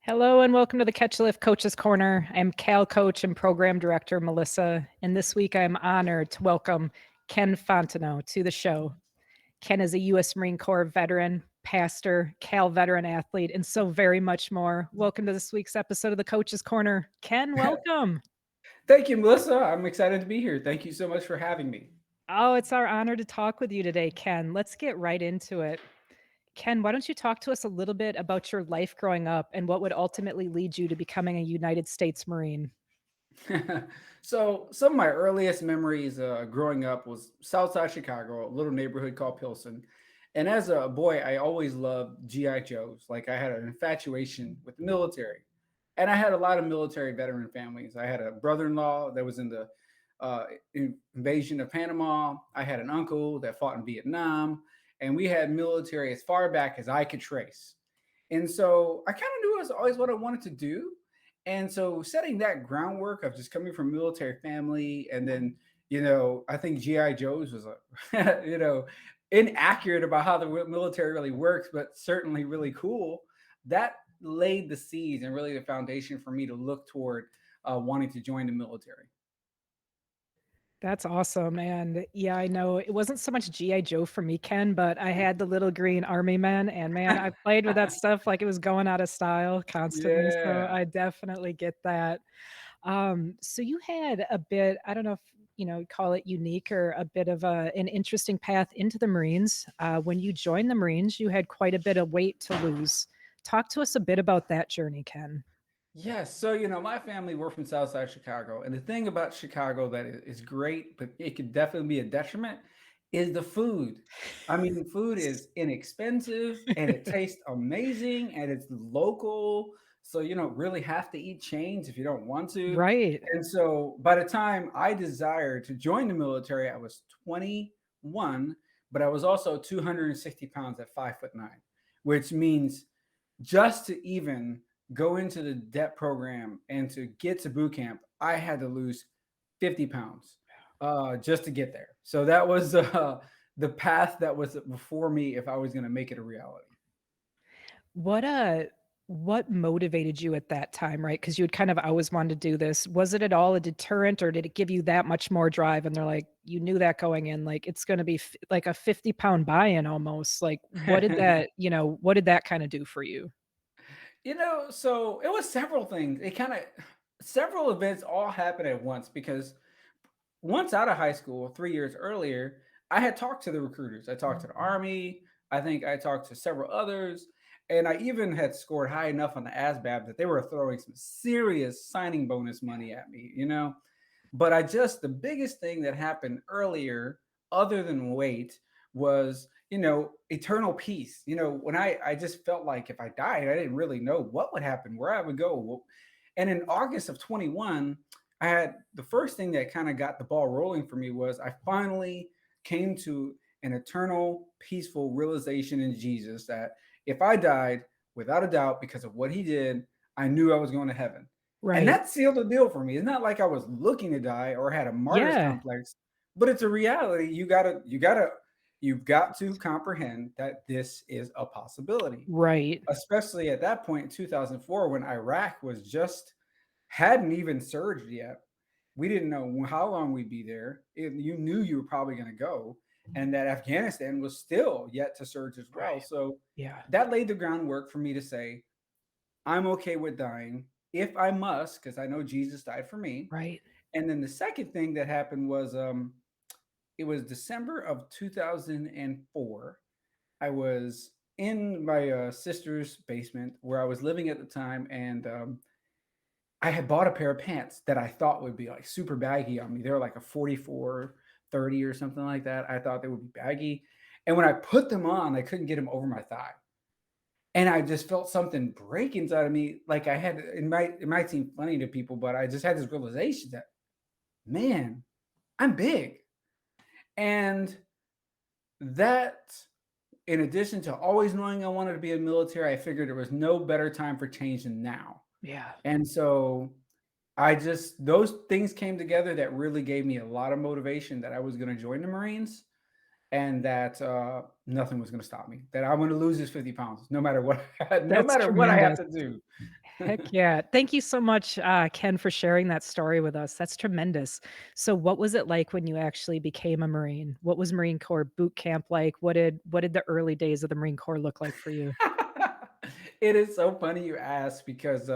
Hello and welcome to the Catch a Lift Coaches Corner. I'm Cal Coach and Program Director Melissa, and this week I'm honored to welcome Ken Fontenot to the show. Ken is a U.S. Marine Corps veteran, pastor, Cal veteran athlete, and so very much more. Welcome to this week's episode of the Coaches Corner. Ken, welcome. Thank you, Melissa. I'm excited to be here. Thank you so much for having me. Oh, it's our honor to talk with you today, Ken. Let's get right into it. Ken, why don't you talk to us a little bit about your life growing up and what would ultimately lead you to becoming a United States Marine? So, some of my earliest memories growing up was Southside Chicago, a little neighborhood called Pilsen. And as a boy, I always loved GI Joes. Like I had an infatuation with the military, and I had a lot of military veteran families. I had a brother-in-law that was in the uh, invasion of Panama. I had an uncle that fought in Vietnam, and we had military as far back as I could trace. And so I kind of knew it was always what I wanted to do. And so setting that groundwork of just coming from military family, and then I think GI Joe's was a inaccurate about how the military really works, but certainly really cool. That laid the seeds and really the foundation for me to look toward wanting to join the military. That's awesome, and yeah, I know it wasn't so much GI Joe for me, Ken, but I had the little green army men, and man, I played with that stuff like it was going out of style constantly, so Yeah. I definitely get that. So you had a bit, I don't know if, call it unique or a bit of an interesting path into the Marines. When you joined the Marines, you had quite a bit of weight to lose. Talk to us a bit about that journey, Ken. Yes. So, my family, we're from Southside Chicago. And the thing about Chicago that is great, but it could definitely be a detriment, is the food. I mean, the food is inexpensive and it tastes amazing and it's local. So, you don't really have to eat chains if you don't want to. Right. And so by the time I desired to join the military, I was 21, but I was also 260 pounds at 5'9", which means just to even go into the debt program and to get to boot camp, I had to lose 50 pounds just to get there. So that was the path that was before me if I was going to make it a reality. What, what motivated you at that time, right? Because you had kind of always wanted to do this. Was it at all a deterrent, or did it give you that much more drive? And they're like, you knew that going in, like, it's gonna be like a 50-pound buy-in almost. Like, what did that, what did that kind of do for you? So it was several things. It kind of several events all happened at once because once out of high school, 3 years earlier, I had talked to the recruiters. I talked to the Army. I think I talked to several others. And I even had scored high enough on the ASVAB that they were throwing some serious signing bonus money at me. But the biggest thing that happened earlier, other than weight, was, eternal peace. When I just felt like if I died, I didn't really know what would happen, where I would go. And in August of 21, I had the first thing that kind of got the ball rolling for me was I finally came to an eternal, peaceful realization in Jesus that if I died, without a doubt, because of what he did, I knew I was going to heaven. And Right. that sealed the deal for me. It's not like I was looking to die or had a martyr's Yeah. complex, but it's a reality. You've got to comprehend that this is a possibility, Right. especially at that point in 2004 when Iraq was just hadn't even surged yet. We didn't know how long we'd be there. You knew you were probably going to go, and that Afghanistan was still yet to surge as well. Right. So Yeah. that laid the groundwork for me to say, I'm okay with dying if I must, because I know Jesus died for me. Right. And then the second thing that happened was it was December of 2004. I was in my sister's basement where I was living at the time, and I had bought a pair of pants that I thought would be like super baggy on me. They were like a 44-30 or something like that. I thought they would be baggy. And when I put them on, I couldn't get them over my thigh. And I just felt something break inside of me. Like it might seem funny to people, but I just had this realization that, man, I'm big. And that, in addition to always knowing I wanted to be in the military, I figured there was no better time for change than now. Yeah. And so those things came together that really gave me a lot of motivation that I was going to join the Marines and that nothing was going to stop me. That I'm going to lose this 50 pounds, no matter what, no That's matter what I have tremendous. to do. Heck yeah. Thank you so much, Ken, for sharing that story with us. That's tremendous. So what was it like when you actually became a Marine? What was Marine Corps boot camp like? What did the early days of the Marine Corps look like for you? It is so funny you ask because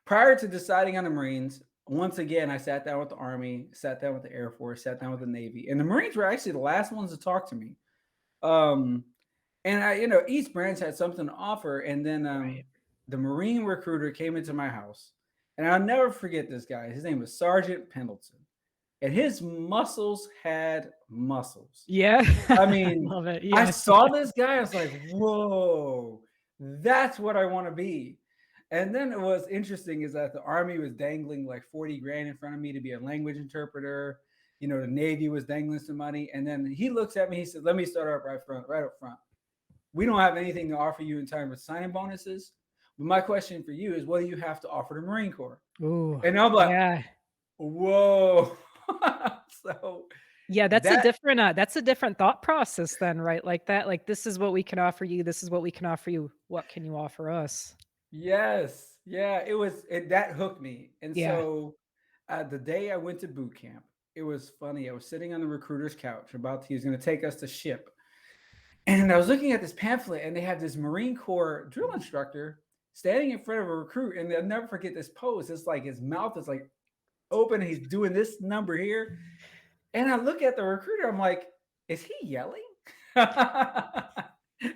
prior to deciding on the Marines, once again, I sat down with the Army, sat down with the Air Force, sat down with the Navy, and the Marines were actually the last ones to talk to me. Um, and each branch had something to offer. And then Right. the Marine recruiter came into my house, and I'll never forget this guy. His name was Sergeant Pendleton, and his muscles had muscles. Yeah. I I mean, love it. I Yes. saw this guy, I was like, "Whoa, that's what I wanna be." And then what's interesting is that the Army was dangling like 40 grand in front of me to be a language interpreter. The Navy was dangling some money. And then he looks at me, he said, "Let me start up right up front. We don't have anything to offer you in terms of signing bonuses. But my question for you is, what do you have to offer the Marine Corps?" Ooh, And I'm like, yeah. "Whoa." So Yeah, that that's a different thought process then, right? Like that, like, "This is what we can offer you, this is what we can offer you. What can you offer us?" Yes. Yeah, that hooked me. And Yeah. so the day I went to boot camp, it was funny. I was sitting on the recruiter's couch he was going to take us to ship. And I was looking at this pamphlet and they had this Marine Corps drill instructor standing in front of a recruit. And I'll never forget this pose. It's like his mouth is like open. And he's doing this number here. And I look at the recruiter. I'm like, is he yelling?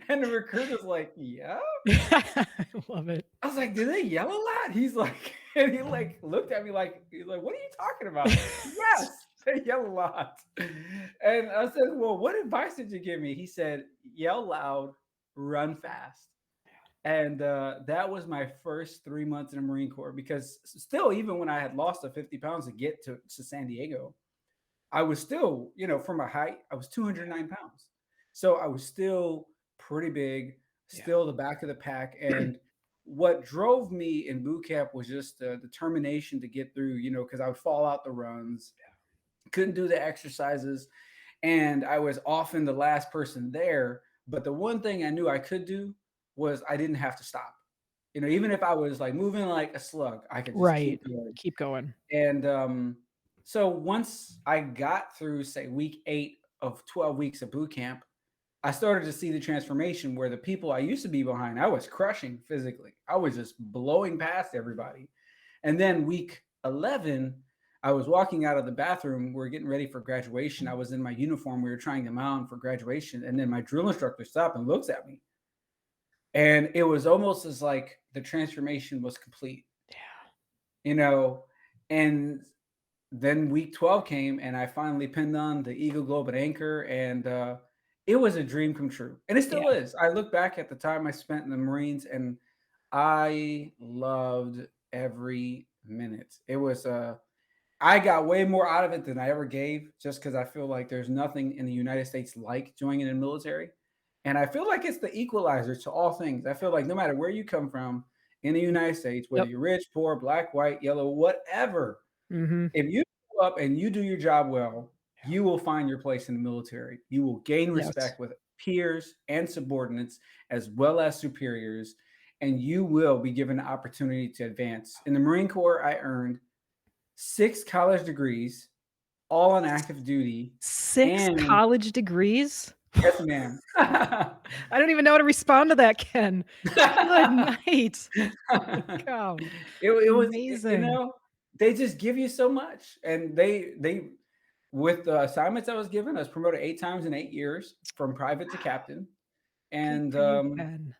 And the recruiter's like, yeah. I love it. I was like, "Do they yell a lot?" He's like and he, like, looked at me like he's like, "What are you talking about?" "Yes, they yell a lot." And I said, "Well, what advice did you give me?" He said, "Yell loud, run fast." And, that was my first 3 months in the Marine Corps because still, even when I had lost the 50 pounds to get to San Diego, I was still, for my height, I was 209 pounds. So I was still pretty big, Yeah. still the back of the pack. And what drove me in boot camp was just the determination to get through, because I would fall out the runs, couldn't do the exercises, and I was often the last person there. But the one thing I knew I could do was I didn't have to stop. Even if I was like moving like a slug, I could just Right. keep going. Keep going. And so once I got through, say, week 8 of 12 weeks of boot camp, I started to see the transformation where the people I used to be behind, I was crushing physically. I was just blowing past everybody. And then week 11, I was walking out of the bathroom. We are getting ready for graduation. I was in my uniform. We were trying them on for graduation. And then my drill instructor stopped and looks at me. And it was almost as like the transformation was complete, Yeah. you know, and then week 12 came and I finally pinned on the Eagle Globe and Anchor, and it was a dream come true. And it still Yeah. is. I look back at the time I spent in the Marines and I loved every minute. I got way more out of it than I ever gave just because I feel like there's nothing in the United States like joining the military. And I feel like it's the equalizer to all things. I feel like no matter where you come from in the United States, whether Yep. you're rich, poor, black, white, yellow, whatever, Mhm. if you show up and you do your job well, Yeah. you will find your place in the military. You will gain Yes. respect with peers and subordinates as well as superiors, and you will be given the opportunity to advance. In the Marine Corps, I earned 6 college degrees, all on active duty, 6 and college degrees? yes, ma'am. I don't even know how to respond to that, Ken. Good night. Holy cow. It was, Amazing. they just give you so much, and they with the assignments I was given, I was promoted 8 times in 8 years from private to Wow. captain, Good and, for you, Ken.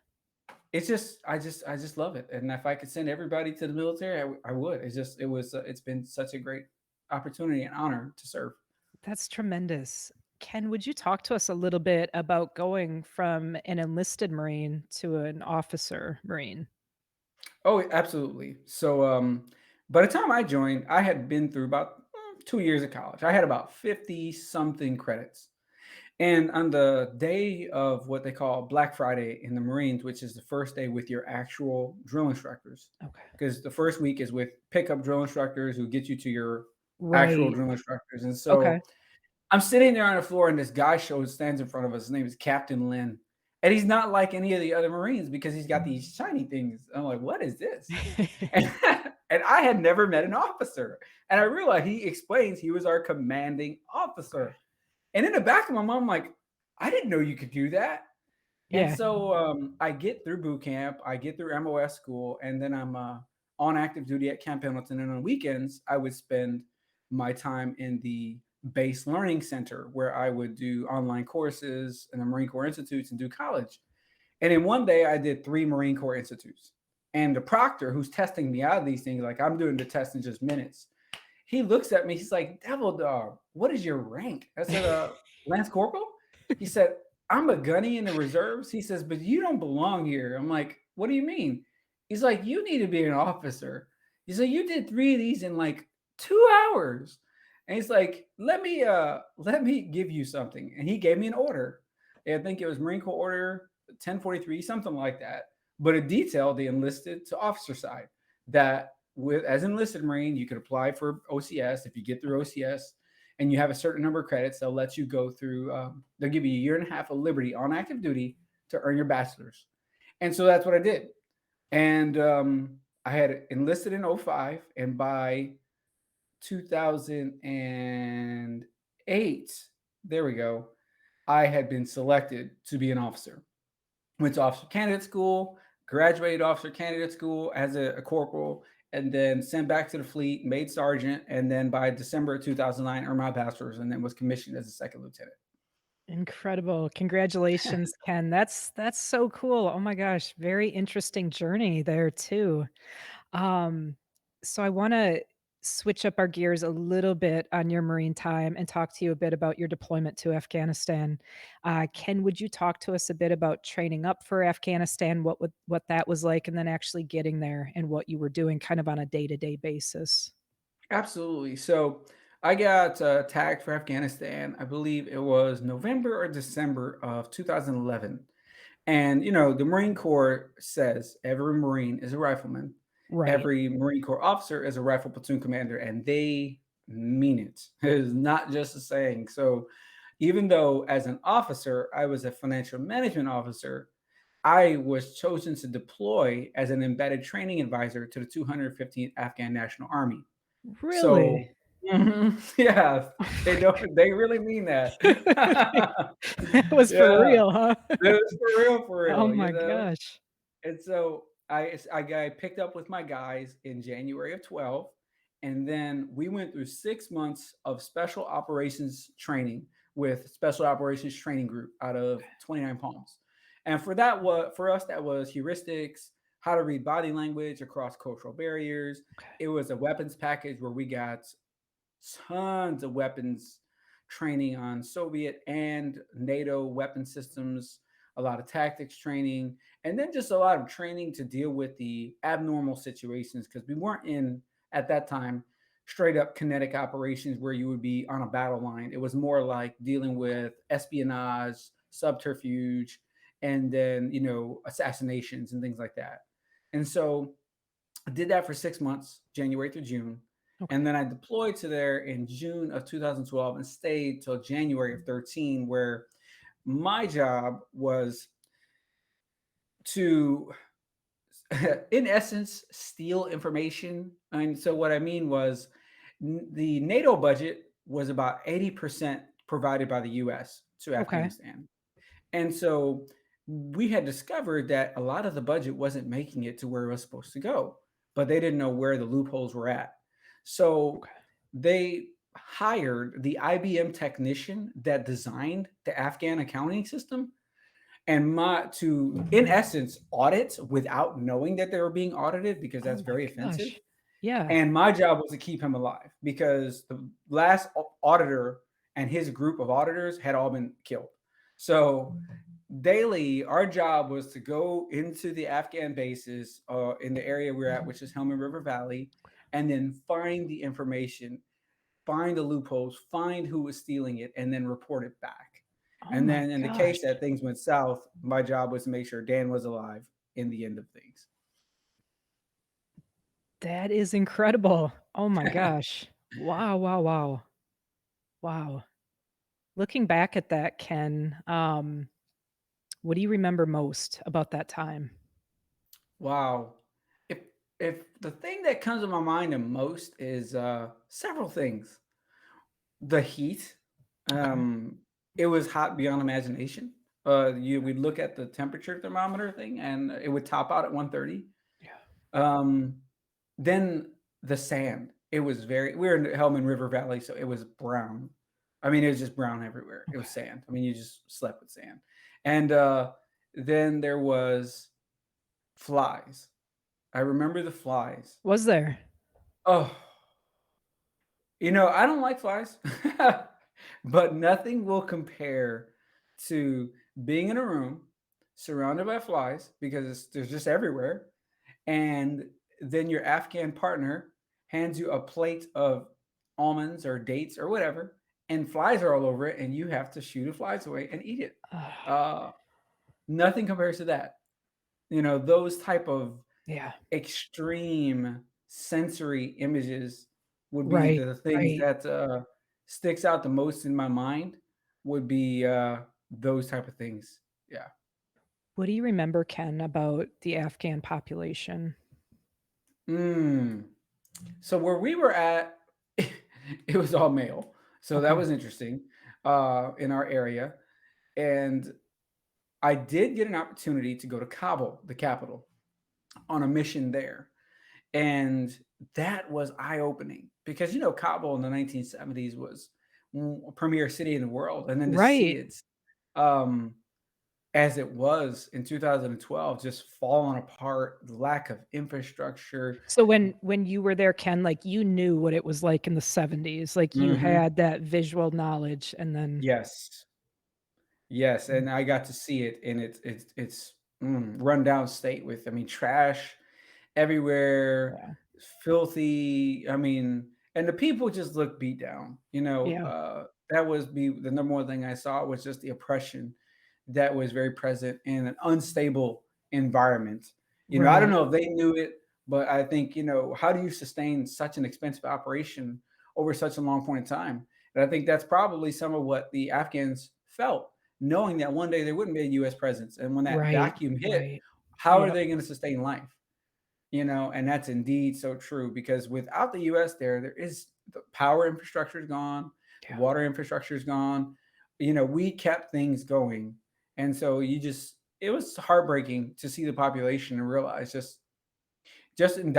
it's just I just love it, and if I could send everybody to the military, I would. It's been such a great opportunity and honor to serve. That's tremendous. Ken, would you talk to us a little bit about going from an enlisted Marine to an officer Marine? Oh, absolutely. So, by the time I joined, I had been through about 2 years of college. I had about 50 something credits. And on the day of what they call Black Friday in the Marines, which is the first day with your actual drill instructors, Okay. because the first week is with pickup drill instructors who get you to your actual Right. drill instructors. And Okay. so I'm sitting there on the floor, and this guy stands in front of us. His name is Captain Lynn. And he's not like any of the other Marines because he's got these shiny things. I'm like, what is this? And, and I had never met an officer. And I realized he explains he was our commanding Okay. officer. And in the back of my mind, I'm like, I didn't know you could do that. And Yeah. so I get through boot camp, I get through MOS school, and then I'm on active duty at Camp Pendleton. And on weekends, I would spend my time in the base learning center where I would do online courses in the Marine Corps Institutes and do college. And in one day, I did 3 Marine Corps Institutes. And the proctor who's testing me out of these things, like I'm doing the test in just minutes, he looks at me. He's like, Devil Dog, what is your rank? I said, Lance Corporal. He said, I'm a gunny in the reserves. He says, but you don't belong here. I'm like, what do you mean? He's like, you need to be an officer. He said, you did 3 of these in like 2 hours. And he's like, let me give you something. And he gave me an order. I think it was Marine Corps Order 1043, something like that. But it detailed the enlisted to officer side that with as an enlisted Marine, you could apply for OCS. If you get through OCS and you have a certain number of credits, they'll let you go through. They'll give you a year and a half of liberty on active duty to earn your bachelor's. And so that's what I did. And I had enlisted in '05, and by 2008, there we go, I had been selected to be an officer. Went to officer candidate school, graduated officer candidate school as a corporal, and then sent back to the fleet, made sergeant, and then by December of 2009, earned my bachelor's, and then was commissioned as a second lieutenant. Incredible. Congratulations, Ken. That's so cool. Oh my gosh, very interesting journey there too. Um, so I want to switch up our gears a little bit on your Marine time and talk to you a bit about your deployment to Afghanistan. Ken, would you talk to us a bit about training up for Afghanistan, what that was like, and then actually getting there and what you were doing kind of on a day-to-day basis? Absolutely. So I got tagged for Afghanistan. I believe it was November or December of 2011. And, the Marine Corps says every Marine is a rifleman, Right. every Marine Corps officer is a rifle platoon commander, and they mean it. It is not just a saying. So, even though as an officer, I was a financial management officer, I was chosen to deploy as an embedded training advisor to the 215th Afghan National Army. Really? So, yeah, Oh they my don't, they really mean that. god. That was for Yeah, real, huh? it was for Oh real, my gosh. and so I got picked up with my guys in January of 12, and then we went through 6 months of special operations training with Special Operations Training Group out of 29 Palms. And for us that was heuristics, how to read body language across cultural barriers. Okay. It was a weapons package where we got tons of weapons training on Soviet and NATO weapon systems, a lot of tactics training, and then just a lot of training to deal with the abnormal situations because we weren't in, at that time, straight up kinetic operations where you would be on a battle line. It was more like dealing with espionage, subterfuge, and then, assassinations and things like that. And so I did that for 6 months, January through June. And Okay. then I deployed to there in June of 2012 and stayed till January of 13, where my job was to, in essence, steal information. And so what I mean was the NATO budget was about 80% provided by the US to Okay. Afghanistan. And so we had discovered that a lot of the budget wasn't making it to where it was supposed to go, but they didn't know where the loopholes were at. So Okay. they hired the IBM technician that designed the Afghan accounting system and to in essence audit without knowing that they were being audited because Oh that's my very offensive. gosh. Yeah. And my job was to keep him alive because the last auditor and his group of auditors had all been killed. So daily, our job was to go into the Afghan bases in the area we're at, which is Helmand River Valley, and then find the information, find the loopholes, find who was stealing it, and then report it back. Oh And my then in the gosh. case that things went south, my job was to make sure Dan was alive in the end of things. That is incredible. Oh my gosh. Wow, wow, wow. Wow. Looking back at that, Ken, What do you remember most about that time? Wow. If if the thing that comes to my mind the most is several things. The heat. Okay. Um it was hot beyond imagination. You we'd look at the temperature thermometer thing and it would top out at 130. Yeah. Um then the sand. It was very we were in the Helmand River Valley, so it was brown. I mean, it was just brown everywhere. It was Okay. sand. I mean, you just slept with sand. And then there was flies. I remember the flies. Was there? Oh, I don't like flies, but nothing will compare to being in a room surrounded by flies because there's just everywhere. And then your Afghan partner hands you a plate of almonds or dates or whatever, and flies are all over it, and you have to shoo the flies away and eat it. Ah, Uh, Nothing compares to that. Those type of yeah. extreme sensory images would be Right. the things Right. that sticks out the most in my mind would be those type of things. Yeah. What do you remember, Ken, about the Afghan population? Mm. So where we were at, it was all male. So that Okay. was interesting in our area. And I did get an opportunity to go to Kabul, the capital, on a mission there. And that was eye-opening because Kabul in the 1970s was a premier city in the world, and then to see Right. it um, as it was in 2012 just falling apart, lack of infrastructure. So when you were there, Ken, like, you knew what it was like in the '70s, like, you Hmm. had that visual knowledge, and then Yes, yes, mm, and I got to see it in its run down state with, I mean, trash everywhere, yeah, filthy. I mean, and the people just look beat down. yeah, That was the number one thing I saw was just the oppression that was very present in an unstable environment. I don't right, know if they knew it, but I think, how do you sustain such an expensive operation over such a long point in time? And I think that's probably some of what the Afghans felt, knowing that one day there wouldn't be a US presence. And when that right, vacuum hit, right. how are Yep, they going to sustain life? And that's indeed so true because without the US there is the power infrastructure is gone, the yeah, water infrastructure is gone. We kept things going. And so it was heartbreaking to see the population and realize just in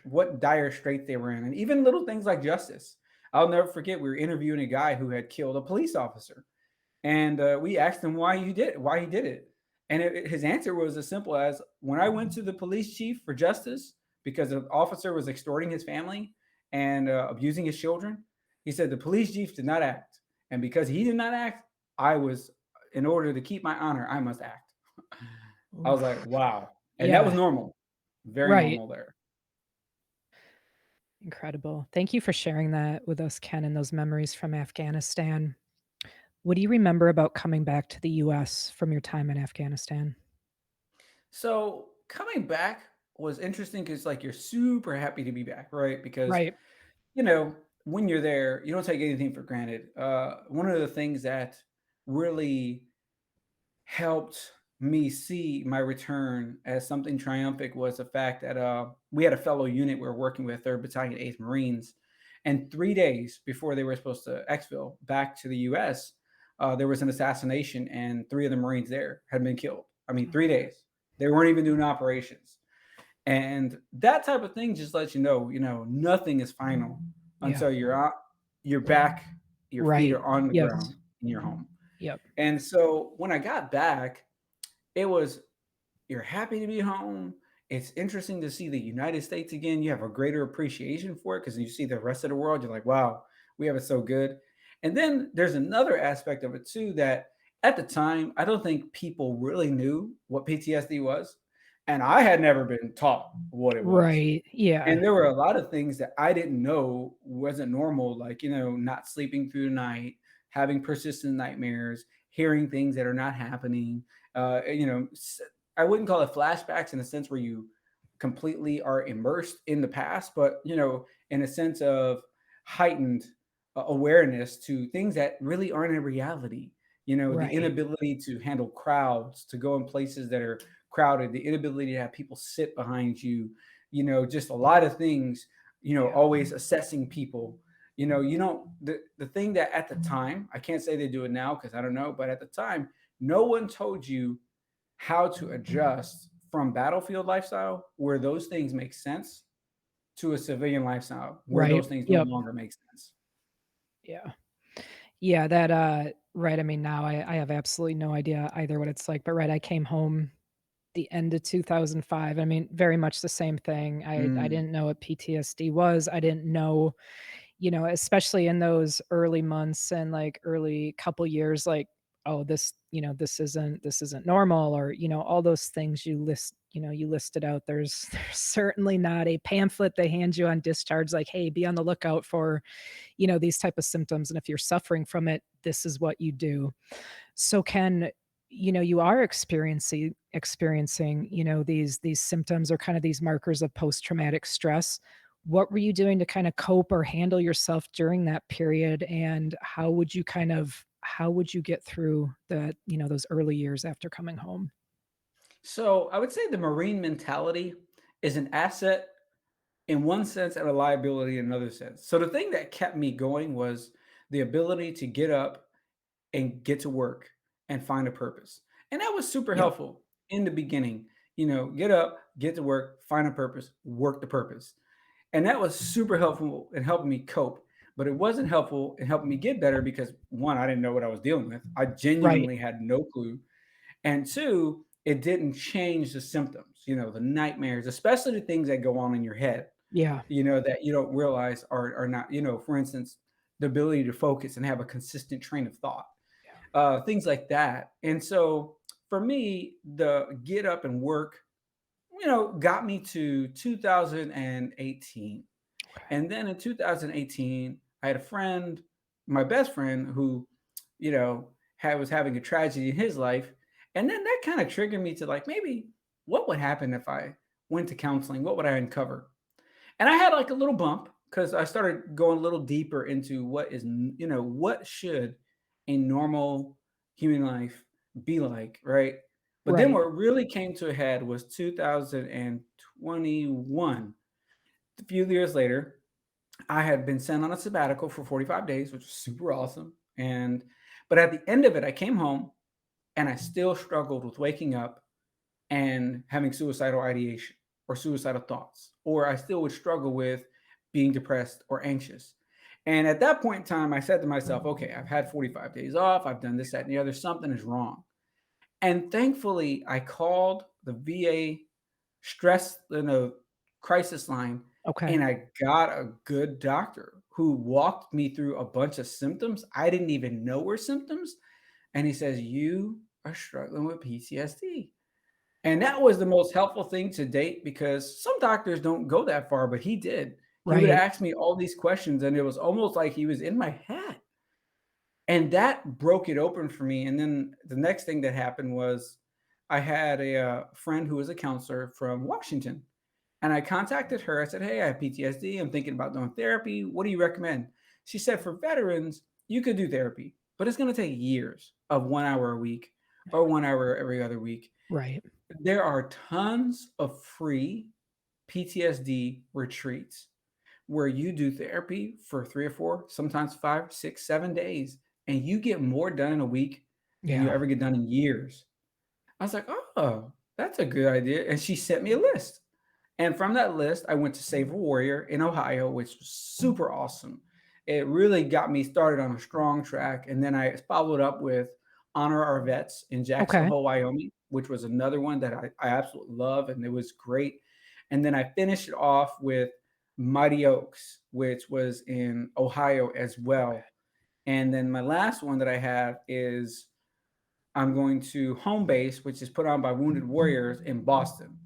what dire strait they were in. And even little things like justice. I'll never forget we were interviewing a guy who had killed a police officer and we asked him why he did it, and his answer was as simple as, "When I went to the police chief for justice because the officer was extorting his family and abusing his children, he said the police chief did not act, and because he did not act, I was, in order to keep my honor, I must act." I was like, oof, "Wow," and that was yeah, normal, very right, normal there. incredible. Thank you for sharing that with us, Ken, and those memories from Afghanistan. What do you remember about coming back to the US from your time in Afghanistan? So coming back was interesting because like you're super happy to be back, right? Because Right, when you're there, you don't take anything for granted. One of the things that really helped me see my return as something triumphant was the fact that we had a fellow unit we were working with, 3rd Battalion, 8th Marines, and 3 days before they were supposed to exfil back to the U.S., there was an assassination, and three of the Marines there had been killed. I mean, 3 days. They weren't even doing operations. And that type of thing just lets nothing is final yeah, until you're back, your feet right, are on the ground yes, in your home. yep, And so when I got back, it was you're happy to be home. It's interesting to see the United States again. You have a greater appreciation for it because you see the rest of the world. You're like, wow, we have it so good. And then there's another aspect of it too that at the time, I don't think people really knew what PTSD was. And I had never been taught what it was. right, yeah, And there were a lot of things that I didn't know wasn't normal, like, not sleeping through the night, having persistent nightmares, hearing things that are not happening. I wouldn't call it flashbacks in a sense where you completely are immersed in the past, but, in a sense of heightened awareness to things that really aren't in reality. the Right. inability to handle crowds, to go in places that are crowded, the inability to have people sit behind you, just a lot of things, Yeah. always assessing people. The thing that at the time, I can't say they do it now because I don't know, but at the time, no one told you how to adjust from battlefield lifestyle where those things make sense to a civilian lifestyle where Right. those things no Yep. longer make sense. Yeah. Yeah, that, right, I mean, now I have absolutely no idea either what it's like, but right, I came home the end of 2005. I mean, very much the same thing. I Mm, didn't know what PTSD was. I didn't know, especially in those early months and, like, early couple years, like, "Oh, this isn't normal," or, all those things you listed out. There's certainly not a pamphlet they hand you on discharge like, "Hey, be on the lookout for, these type of symptoms, and if you're suffering from it, this is what you do." So Ken, you are experiencing, these symptoms or kind of these markers of post-traumatic stress. What were you doing to kind of cope or handle yourself during that period? And how would you get through those early years after coming home? so I would say the Marine mentality is an asset in one sense and a liability in another sense. So the thing that kept me going was the ability to get up and get to work and find a purpose. And that was super Yep. helpful in the beginning. Get up, get to work, find a purpose, work the purpose. And that was super helpful in helping me cope. But it wasn't helpful in helping me get better because one, I didn't know what I was dealing with. I Right. genuinely had no clue. And two, it didn't change the symptoms, the nightmares, especially the things that go on in your head, Yeah. that you don't realize are not, for instance, the ability to focus and have a consistent train of thought, Yeah. things like that. And so for me, the get up and work, got me to 2018. Okay. And then in 2018, I had a friend, my best friend, who, was having a tragedy in his life. And then that kind of triggered me to like, maybe what would happen if I went to counseling? What would I uncover? And I had like a little bump because I started going a little deeper into what should a normal human life be like, right? But then Right. what really came to a head was 2021. A few years later, I had been sent on a sabbatical for 45 days, which was super awesome. But at the end of it, I came home and I still struggled with waking up and having suicidal ideation or suicidal thoughts, or I still would struggle with being depressed or anxious. And at that point in time, I said to myself, okay, I've had 45 days off. I've done this, that, and the other. Something is wrong. And thankfully, I called the VA stress, crisis line, Okay. and I got a good doctor who walked me through a bunch of symptoms I didn't even know were symptoms. And he says, you are struggling with PTSD. And that was the most helpful thing to date because some doctors don't go that far, but he did. He would Right. ask me all these questions, and it was almost like he was in my head. And that broke it open for me. And then the next thing that happened was I had a friend who was a counselor from Washington. And I contacted her. I said, hey, I have PTSD. I'm thinking about doing therapy. What do you recommend? She said, for veterans, you could do therapy, but it's going to take years of 1 hour a week or 1 hour every other week. Right. There are tons of free PTSD retreats where you do therapy for 3 or 4, sometimes 5, 6, 7 days, and you get more done in a week than you Yeah. ever get done in years. I was like, oh, that's a good idea. And she sent me a list. And from that list, I went to Save a Warrior in Ohio, which was super awesome. It really got me started on a strong track. And then I followed up with Honor Our Vets in Jackson Okay. Hole, Wyoming, which was another one that I absolutely love. And it was great. And then I finished it off with Mighty Oaks, which was in Ohio as Okay. well. And then my last one that I have is I'm going to Home Base, which is put on by Wounded Warriors in Boston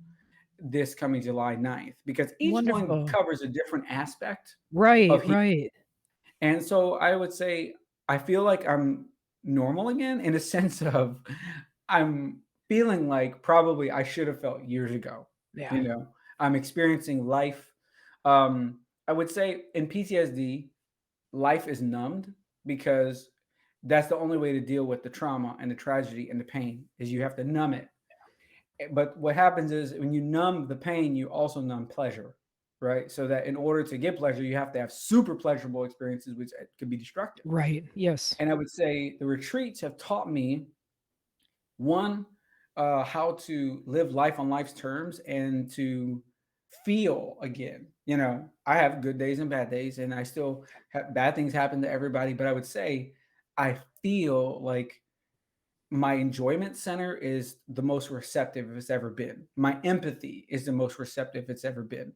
this coming July 9th, because each one Wonderful. covers a different aspect Right, of healing. right. And so I would say I feel like I'm normal again in a sense of I'm feeling like probably I should have felt years ago. Yeah. You know, I'm experiencing life. I would say in PTSD, life is numbed because That's the only way to deal with the trauma and the tragedy and the pain is you have to numb it. But what happens is when you numb the pain, you also numb pleasure, right? So that in order to get pleasure, you have to have super pleasurable experiences, which could be destructive. Right. Yes. And I would say the retreats have taught me one, how to live life on life's terms and to feel again. I have good days and bad days, and I still have bad things happen to everybody. But I would say I feel like my enjoyment center is the most receptive it's ever been. My empathy is the most receptive it's ever been.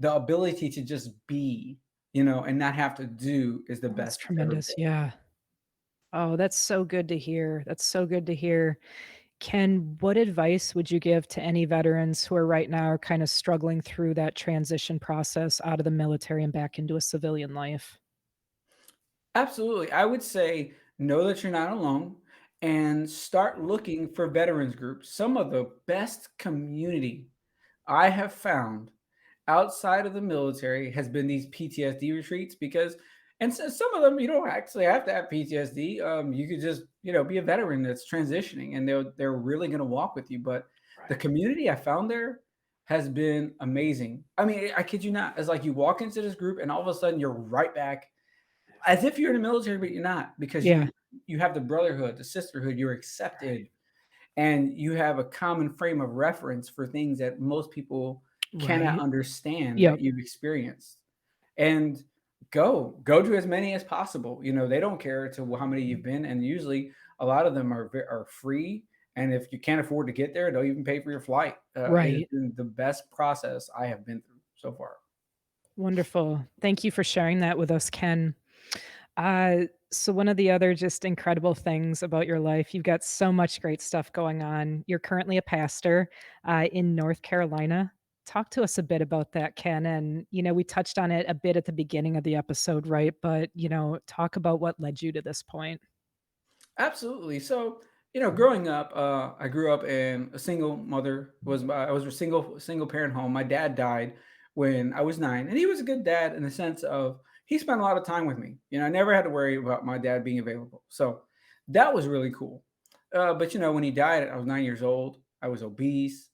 The ability to just be, and not have to do is the Oh, that's best it's ever tremendous. been. Yeah. Oh, that's so good to hear. That's so good to hear. Ken, what advice would you give to any veterans who are right now are kind of struggling through that transition process out of the military and back into a civilian life? Absolutely. I would say know that you're not alone and start looking for veterans groups. Some of the best community I have found outside of the military has been these PTSD retreats because, and so some of them you don't actually have to have PTSD. You could just be a veteran that's transitioning, and they're really going to walk with you. But the Right. community I found there has been amazing. I mean, I kid you not. It's like you walk into this group, and all of a sudden you're right back as if you're in the military, but you're not because Yeah. you have the brotherhood, the sisterhood. You're accepted, and you have a common frame of reference for things that most people cannot Right. understand that Yep. you've experienced. And go to as many as possible. They don't care to how many you've been, and usually a lot of them are free. And if you can't afford to get there, they'll even pay for your flight. It has Right. been the best process I have been through so far. Wonderful. Thank you for sharing that with us, Ken. So one of the other just incredible things about your life, you've got so much great stuff going on. You're currently a pastor in North Carolina. Talk to us a bit about that, Ken. And, we touched on it a bit at the beginning of the episode, right? But, talk about what led you to this point. Absolutely. So, growing up, I grew up in a single mother. I was a single parent home. My dad died when I was 9, and he was a good dad in the sense of he spent a lot of time with me. I never had to worry about my dad being available. So that was really cool. But when he died, I was 9 years old. I was obese,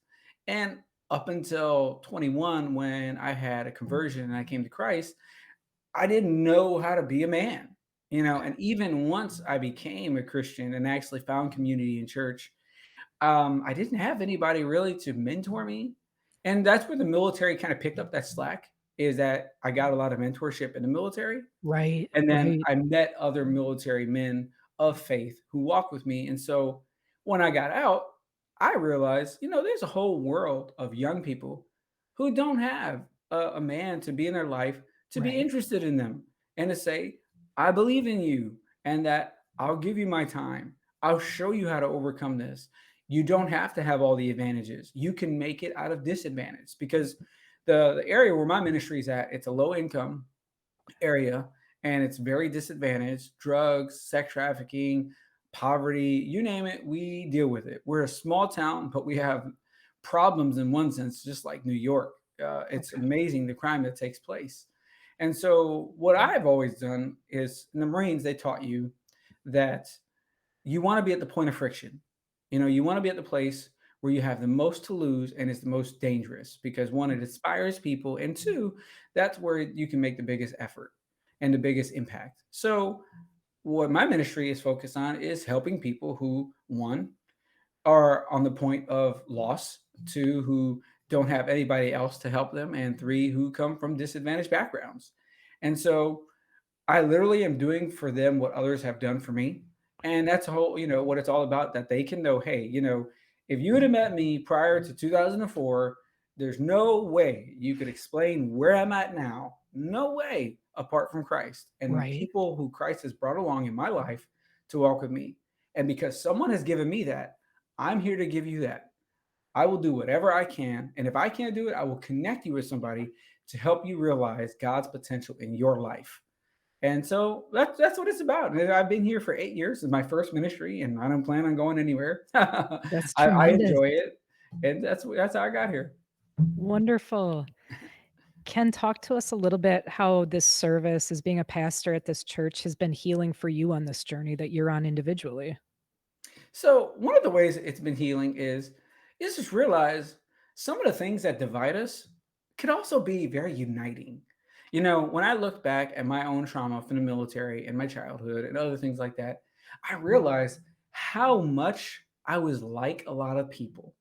and up until 21, when I had a conversion and I came to Christ, I didn't know how to be a man, and even once I became a Christian and actually found community in church, I didn't have anybody really to mentor me. And that's where the military kind of picked up that slack, is that I got a lot of mentorship in the military. Right, And then right, I met other military men of faith who walked with me. And so when I got out, I realized, there's a whole world of young people who don't have a man to be in their life, to be right, interested in them, and to say, I believe in you and that I'll give you my time. I'll show you how to overcome this. You don't have to have all the advantages. You can make it out of disadvantage because the area where my ministry is at, it's a low income area, and it's very disadvantaged. Drugs, sex trafficking, poverty, you name it, we deal with it. We're a small town, but we have problems in one sense, just like New York. It's okay, amazing the crime that takes place. And so, what I've always done is in the Marines, they taught you that you want to be at the point of friction. You want to be at the place where you have the most to lose and it's the most dangerous because one, it inspires people, and two, that's where you can make the biggest effort and the biggest impact. So, what my ministry is focused on is helping people who, one, are on the point of loss, two, who don't have anybody else to help them, and three, who come from disadvantaged backgrounds. And so, I literally am doing for them what others have done for me. And that's whole, what it's all about, that they can know, hey, if you would have met me prior to 2004, there's no way you could explain where I'm at now. No way apart from Christ and right, people who Christ has brought along in my life to walk with me. And because someone has given me that, I'm here to give you that. I will do whatever I can. And if I can't do it, I will connect you with somebody to help you realize God's potential in your life. And so that's what it's about. And I've been here for 8 years. It's my first ministry, and I don't plan on going anywhere. that's I tremendous. enjoy it, and that's how I got here. Wonderful. Ken, talk to us a little bit how this service as being a pastor at this church has been healing for you on this journey that you're on individually. So one of the ways it's been healing is just realize some of the things that divide us could also be very uniting. When I look back at my own trauma from the military and my childhood and other things like that, I realized how much I was like a lot of people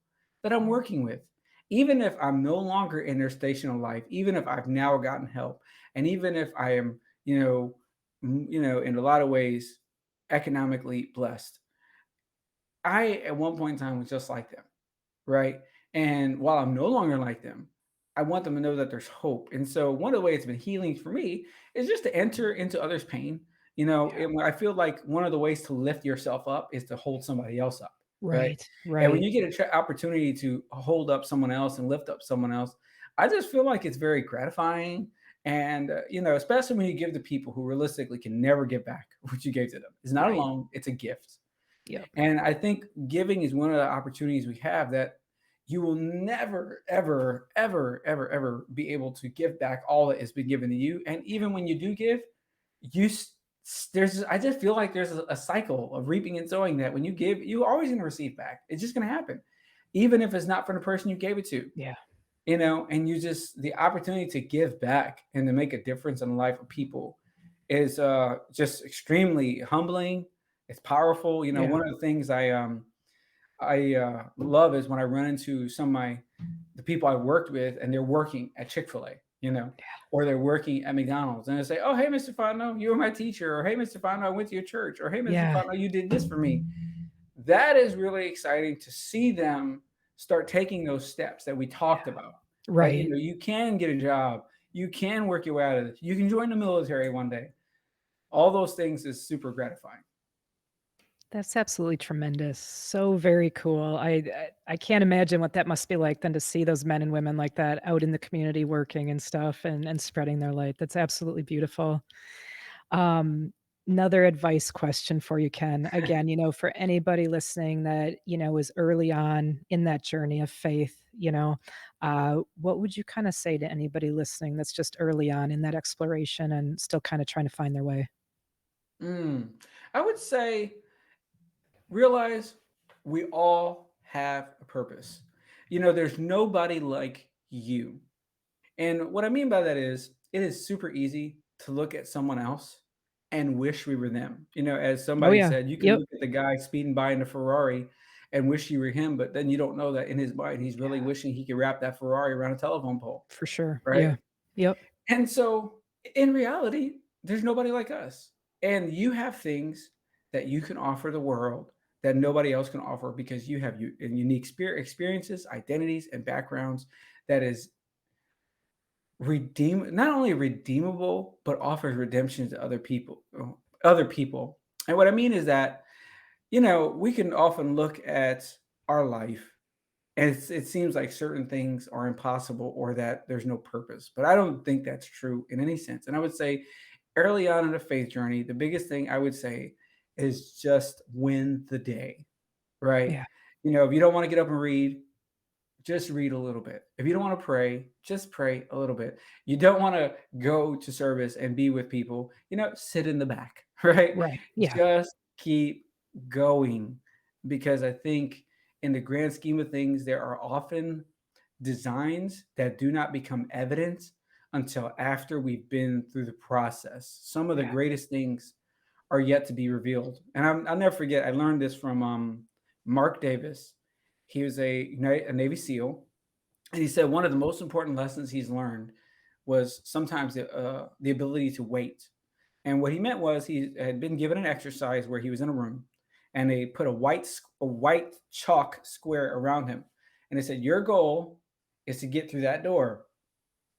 that I'm working with. Even if I'm no longer in their station of life, even if I've now gotten help, and even if I am, in a lot of ways economically blessed, I at one point in time was just like them, right? And while I'm no longer like them, I want them to know that there's hope. And so one of the ways it's been healing for me is just to enter into others' pain. Yeah. And I feel like one of the ways to lift yourself up is to hold somebody else up, right? Right, And when right. you get an opportunity to hold up someone else and lift up someone else, I just feel like it's very gratifying. And especially when you give to people who realistically can never get back what you gave to them. It's not a Right. loan; it's a gift. Yep. And I think giving is one of the opportunities we have that you will never, ever, ever, ever, ever be able to give back all that has been given to you. And even when you do give, you there's I just feel like there's a cycle of reaping and sowing that when you give, you're always going to receive back. It's just going to happen, even if it's not from the person you gave it to. Yeah. And you just the opportunity to give back and to make a difference in the life of people is just extremely humbling. It's powerful. Yeah. One of the things I love is when I run into the people I worked with and they're working at Chick-fil-A, or they're working at McDonald's, and they say, "Oh, hey, Mr. Fontenot, you were my teacher," or "Hey, Mr. Fontenot, I went to your church," or "Hey, Mr. Yeah. Fontenot, you did this for me." That is really exciting to see them start taking those steps that we talked about. That Right. you can get a job, you can work your way out of this, you can join the military one day. All those things is super gratifying. That's absolutely tremendous. So very cool. I can't imagine what that must be like then to see those men and women like that out in the community working and stuff and spreading their light. That's absolutely beautiful. Um, Another advice question for you, Ken. Again, for anybody listening that, is early on in that journey of faith, what would you kind of say to anybody listening that's just early on in that exploration and still kind of trying to find their way? Mm. I would say realize we all have a purpose. There's nobody like you. And what I mean by that is, it is super easy to look at someone else and wish we were them. As Oh somebody yeah. said, you can Yep. look at the guy speeding by in a Ferrari and wish you were him, but then you don't know that in his mind, he's really wishing he could wrap that Ferrari around a telephone pole, For sure. right? Yeah. Yep. And so in reality, there's nobody like us. And you have things that you can offer the world that nobody else can offer because you have unique experiences, identities, and backgrounds that is not only redeemable, but offers redemption to other people. And what I mean is that, we can often look at our life and it seems like certain things are impossible or that there's no purpose. But I don't think that's true in any sense. And I would say early on in the faith journey, the biggest thing I would say is just win the day, right? Yeah. If you don't want to get up and read, just read a little bit. If you don't want to pray, just pray a little bit. You don't want to go to service and be with people, sit in the back, right? Right. Yeah. Just keep going because I think in the grand scheme of things, there are often designs that do not become evident until after we've been through the process. Some of the Yeah. greatest things are yet to be revealed. And I'll never forget, I learned this from Mark Davis. He was a Navy SEAL, and he said one of the most important lessons he's learned was sometimes the ability to wait. And what he meant was he had been given an exercise where he was in a room, and they put a white chalk square around him, and they said, "Your goal is to get through that door."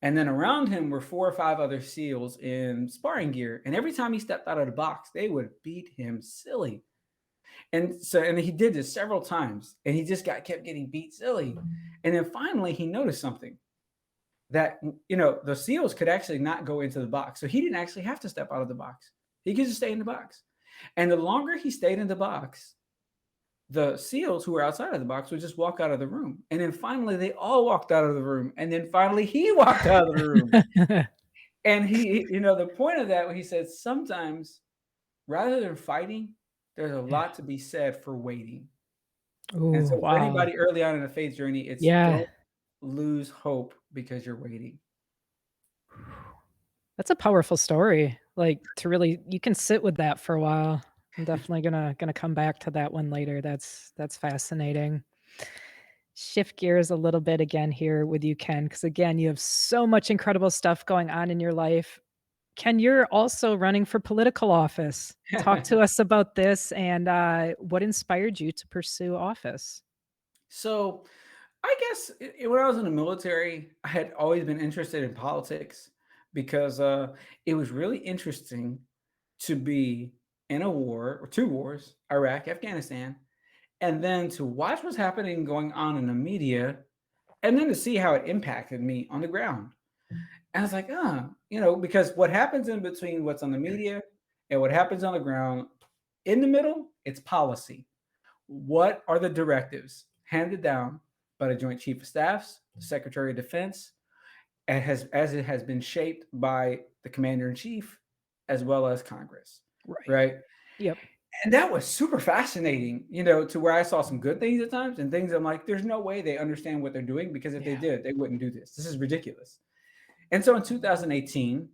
And then around him were 4 or 5 other SEALs in sparring gear, and every time he stepped out of the box, they would beat him silly. And he did this several times, and he just kept getting beat silly. And then finally, he noticed something that the SEALs could actually not go into the box, so he didn't actually have to step out of the box. He could just stay in the box. And the longer he stayed in the box, the SEALs who were outside of the box would just walk out of the room. And then finally, they all walked out of the room. And then finally, he walked out of the room. And the point of that, he said, sometimes rather than fighting, there's a Yeah. lot to be said for waiting. And Oh, so for wow. anybody early on in the faith journey, it's Yeah. don't lose hope because you're waiting. That's a powerful story. Like, to really you can sit with that for a while. I'm definitely gonna come back to that one later. That's fascinating. Shift gears a little bit again here with you, Ken, because again, you have so much incredible stuff going on in your life. Ken, you're also running for political office. Talk to us about this and, what inspired you to pursue office? So I guess when I was in the military, I had always been interested in politics because it was really interesting to be in a war or two wars, Iraq, Afghanistan, and then to watch what's happening going on in the media, and then to see how it impacted me on the ground. And I was like, because what happens in between what's on the media and what happens on the ground, in the middle, it's policy. What are the directives handed down by the Joint Chief of Staffs, the Secretary of Defense, as it has been shaped by the Commander in Chief, as well as Congress, Right. right? Yep. And that was super fascinating, to where I saw some good things at times and things I'm like, there's no way they understand what they're doing because if they Yeah. did, they wouldn't do this. This is ridiculous. And so in 2018,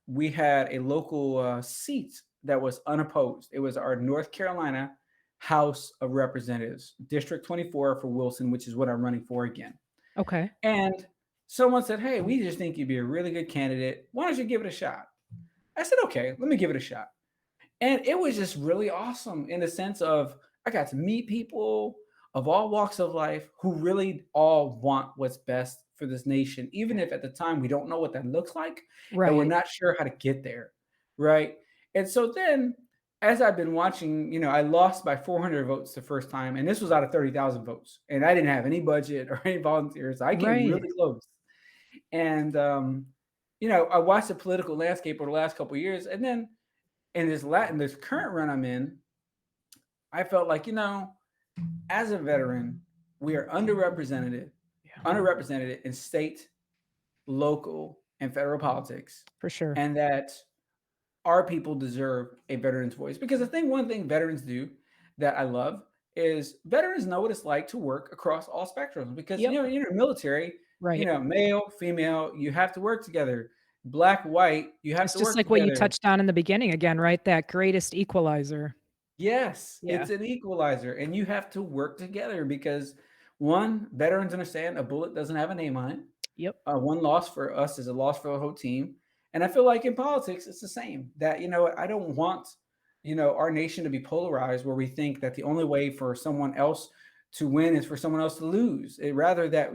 we had a local seat that was unopposed. It was our North Carolina House of Representatives, District 24 for Wilson, which is what I'm running for again. Okay. And someone said, "Hey, we just think you'd be a really good candidate. Why don't you give it a shot?" I said, "Okay, let me give it a shot." And it was just really awesome in the sense of I got to meet people of all walks of life who really all want what's best for this nation, even if at the time we don't know what that looks like and we're Right. not sure how to get there. Right. And so then, as I've been watching, I lost by 400 votes the first time, and this was out of 30,000 votes. And I didn't have any budget or any volunteers. I came Right. really close. And, I watched the political landscape over the last couple of years. And then in this current run I'm in, I felt like, as a veteran, we are Yeah, underrepresented in state, local, and federal politics, for sure. and that our people deserve a veteran's voice. Because one thing veterans do that I love is veterans know what it's like to work across all spectrums. Because Yep. you're in the military, Right. male, female, you have to work together. Black, white, you have It's to just work like what you together. touched on in the beginning again, right? That greatest equalizer. Yes, Yeah. it's an equalizer, and you have to work together because one, veterans understand a bullet doesn't have a name on it. Yep. One loss for us is a loss for the whole team. And I feel like in politics, it's the same. That I don't want our nation to be polarized, where we think that the only way for someone else to win is for someone else to lose. Rather that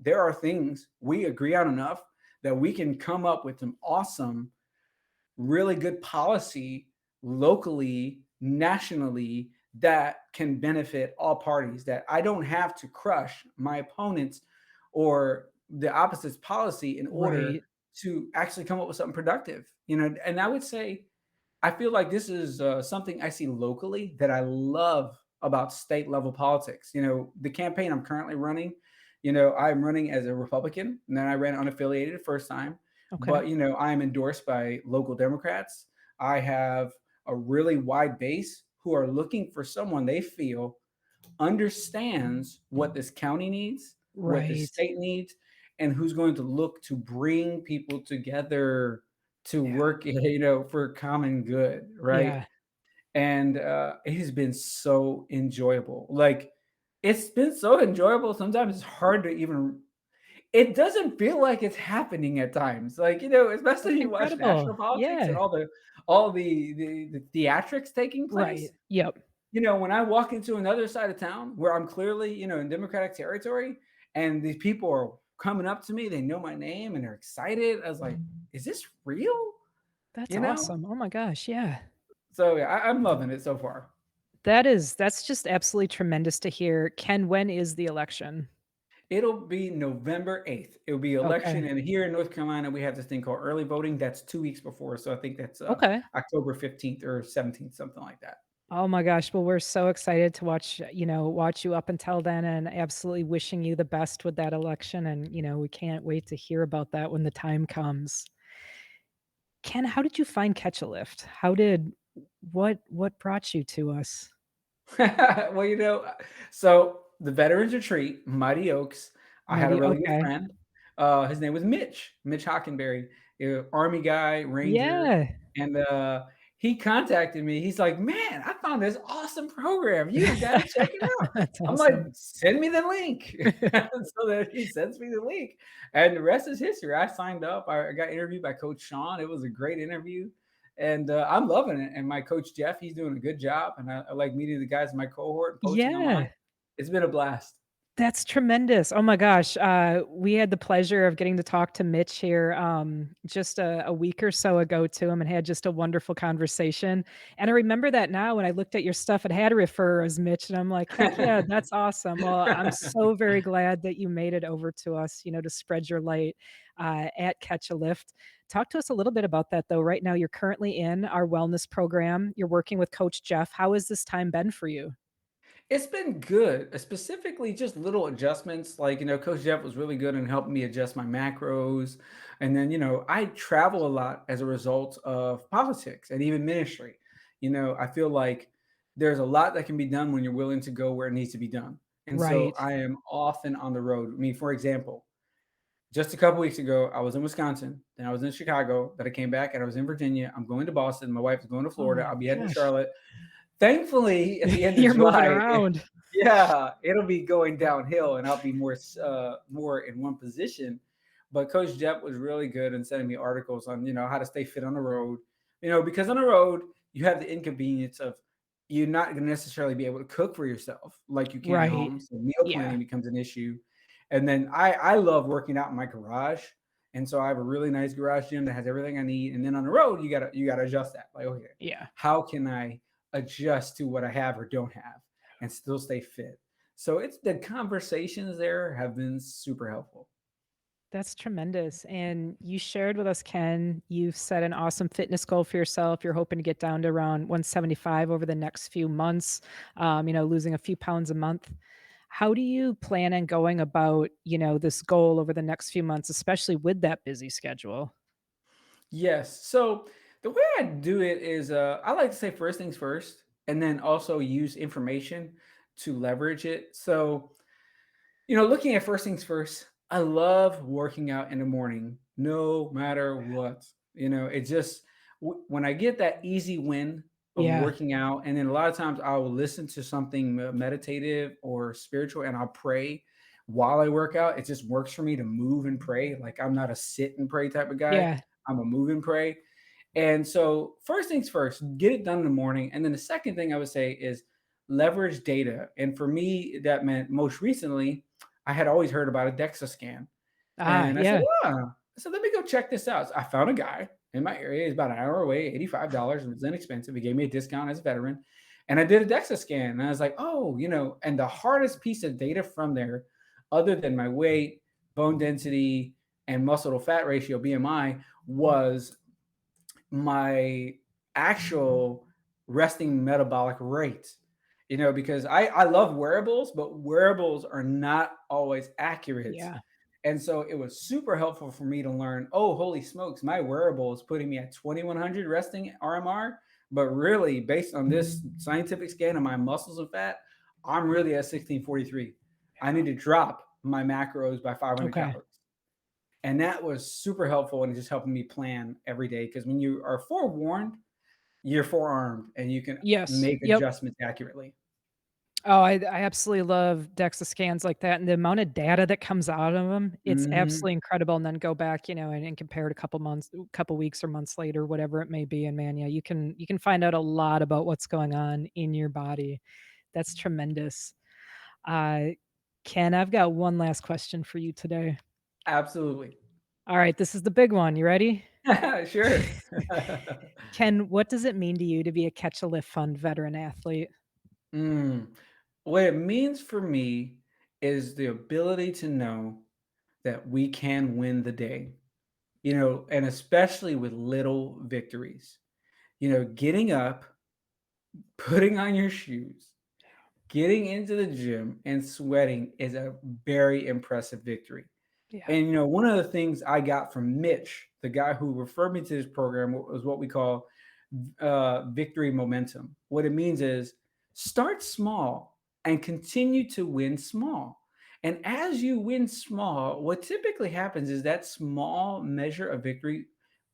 there are things we agree on enough that we can come up with some awesome really good policy locally, nationally that can benefit all parties. That I don't have to crush my opponents or the opposite's policy in order Right. to actually come up with something productive. And I would say I feel like this is something I see locally that I love about state level politics. The campaign I'm currently running, I'm running as a Republican, and then I ran unaffiliated the first time. Okay. But I'm endorsed by local Democrats. I have a really wide base who are looking for someone they feel understands what this county needs, what this Right. state needs, and who's going to look to bring people together to Yeah. work, for common good, right? Yeah. And it has been so enjoyable. Like, it's been so enjoyable. Sometimes it's hard to even. It doesn't feel like it's happening at times. Like, especially That's you watch incredible. national politics and Yeah. all the theatrics taking Right. place. Yep. When I walk into another side of town where I'm clearly, in Democratic territory, and these people are coming up to me, they know my name and they're excited. I was like, is this real? That's You know? awesome. Oh my gosh, yeah. So yeah, I'm loving it so far. That's just absolutely tremendous to hear. Ken, when is the election? It'll be November 8th. It'll be election. Okay. And here in North Carolina, we have this thing called early voting. That's 2 weeks before. So I think that's Okay. October 15th or 17th, something like that. Oh my gosh, well, we're so excited to watch, watch you up until then and absolutely wishing you the best with that election and, we can't wait to hear about that when the time comes. Ken, how did you find Catch a Lift? What brought you to us? Well, so the Veterans Retreat, Mighty Oaks, I had a Mighty really good okay. friend. His name was Mitch Hockenberry, Army guy, Ranger, Yeah. and he contacted me. He's like, "Man, I found this awesome program. You've got to check it out." That's I'm like, awesome. "Send me the link." So that he sends me the link, and the rest is history. I signed up. I got interviewed by Coach Sean. It was a great interview, and I'm loving it. And my coach Jeff, he's doing a good job, and I like meeting the guys in my cohort and poaching on mine. Yeah. It's been a blast. That's tremendous. Oh my gosh. We had the pleasure of getting to talk to Mitch here just a week or so ago to him and had just a wonderful conversation. And I remember that now when I looked at your stuff, it had to refer as Mitch. And I'm like, heck yeah, that's awesome. Well, I'm so very glad that you made it over to us, to spread your light at Catch a Lift. Talk to us a little bit about that, though. Right now, you're currently in our wellness program. You're working with Coach Jeff. How has this time been for you? It's been good, specifically just little adjustments. Like, Coach Jeff was really good in helping me adjust my macros. And then, I travel a lot as a result of politics and even ministry. I feel like there's a lot that can be done when you're willing to go where it needs to be done. And so Right. I am often on the road. I mean, for example, just a couple weeks ago, I was in Wisconsin, then I was in Chicago, then I came back and I was in Virginia. I'm going to Boston. My wife is going to Oh Florida. my I'll be heading to gosh. Charlotte. Thankfully, at the end of You're moving July, around. yeah, it'll be going downhill, and I'll be more in one position. But Coach Jeff was really good in sending me articles on how to stay fit on the road. Because on the road you have the inconvenience of you're not going to necessarily be able to cook for yourself like you can at Right. home. So meal Yeah. planning becomes an issue. And then I love working out in my garage. And so I have a really nice garage gym that has everything I need. And then on the road, you gotta adjust that. Like, okay, Yeah. how can I adjust to what I have or don't have and still stay fit? So it's the conversations there have been super helpful. That's tremendous. And you shared with us, Ken, you've set an awesome fitness goal for yourself. You're hoping to get down to around 175 over the next few months, losing a few pounds a month. How do you plan on going about, this goal over the next few months, especially with that busy schedule? Yes. So the way I do it is I like to say first things first and then also use information to leverage it. So looking at first things first, I love working out in the morning, no matter what. It just when I get that easy win of Yeah. working out, and then a lot of times I will listen to something meditative or spiritual, and I'll pray while I work out. It just works for me to move and pray. Like I'm not a sit and pray type of guy. Yeah. I'm a move and pray. And so, first things first, get it done in the morning. And then the second thing I would say is leverage data. And for me, that meant most recently, I had always heard about a DEXA scan. Ah, And I said, yeah. let me go check this out. So I found a guy in my area. He's about an hour away, $85. It was inexpensive. He gave me a discount as a veteran. And I did a DEXA scan. And I was like, and the hardest piece of data from there, other than my weight, bone density, and muscle to fat ratio, BMI, was my actual resting metabolic rate. Because I love wearables, but wearables are not always accurate. Yeah. And so it was super helpful for me to learn, oh, holy smokes, my wearable is putting me at 2100 resting RMR. But really, based on this scientific scan of my muscles and fat, I'm really at 1643. I Yeah. need to drop my macros by 500 Okay. calories. And that was super helpful and just helping me plan every day. Because when you are forewarned, you're forearmed and you can Yes. make Yep. adjustments accurately. Oh, I absolutely love DEXA scans like that, and the amount of data that comes out of them, it's Mhm. absolutely incredible, and then go back, and compare it a couple weeks or months later, whatever it may be, and man, yeah, you can find out a lot about what's going on in your body. That's tremendous. Uh, Ken, I've got one last question for you today. Absolutely. Alright, this is the big one, you ready? Sure. Ken, what does it mean to you to be a Catch a Lift Fund veteran athlete? Mm. What it means for me is the ability to know that we can win the day, and especially with little victories. Getting up, putting on your shoes, getting into the gym and sweating is a very impressive victory. Yeah. And one of the things I got from Mitch, the guy who referred me to this program, was what we call victory momentum. What it means is start small and continue to win small. And as you win small, what typically happens is that small measure of victory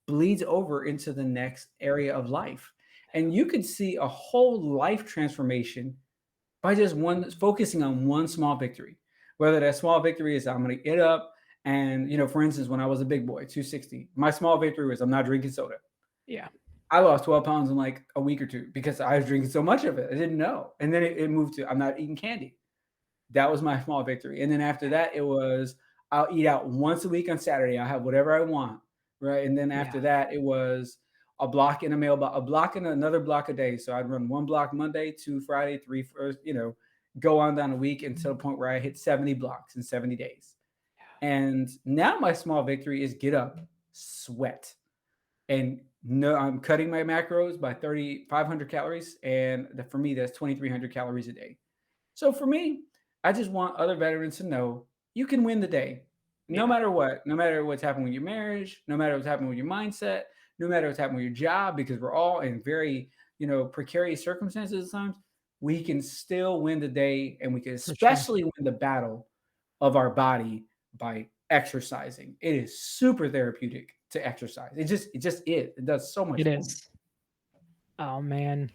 bleeds over into the next area of life. And you could see a whole life transformation by just one focusing on one small victory. Whether that small victory is I'm going to get up and for instance, when I was a big boy, 260, my small victory was I'm not drinking soda. Yeah. I lost 12 pounds in like a week or two because I was drinking so much of it. I didn't know. And then it moved to I'm not eating candy. That was my small victory. And then after that, it was I'll eat out once a week on Saturday. I'll have whatever I want. Right. And then after Yeah. that, it was a block in a mailbox, a block and another block a day. So I'd run one block Monday, two Friday, three first, go on down a week until the point where I hit 70 blocks in 70 days. And now my small victory is get up, sweat. And no, I'm cutting my macros by 3,500 calories. And for me, that's 2,300 calories a day. So for me, I just want other veterans to know you can win the day, no Yeah. matter what, no matter what's happening with your marriage, no matter what's happening with your mindset, no matter what's happening with your job, because we're all in very, precarious circumstances at times. We can still win the day, and we can For sure. especially win the battle of our body by exercising. It is super therapeutic to exercise. It just is. It does so much It for me. is. Oh man.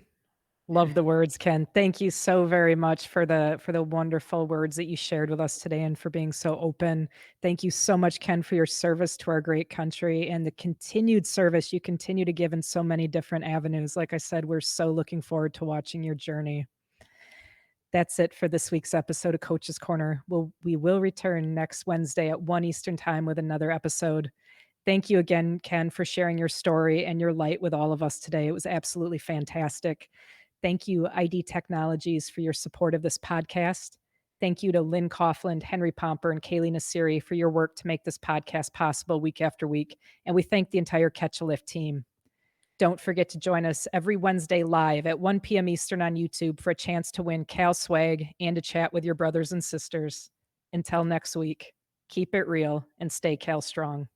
Love the words, Ken. Thank you so very much for the wonderful words that you shared with us today and for being so open. Thank you so much, Ken, for your service to our great country and the continued service you continue to give in so many different avenues. Like I said, we're so looking forward to watching your journey. That's it for this week's episode of Coach's Corner. We will return next Wednesday at 1 Eastern Time with another episode. Thank you again, Ken, for sharing your story and your light with all of us today. It was absolutely fantastic. Thank you, ID Technologies, for your support of this podcast. Thank you to Lynn Coughlin, Henry Pomper, and Kaylee Nasiri for your work to make this podcast possible week after week. And we thank the entire Catch a Lift team. Don't forget to join us every Wednesday live at 1 p.m. Eastern on YouTube for a chance to win Cal swag and to chat with your brothers and sisters. Until next week, keep it real and stay Cal strong.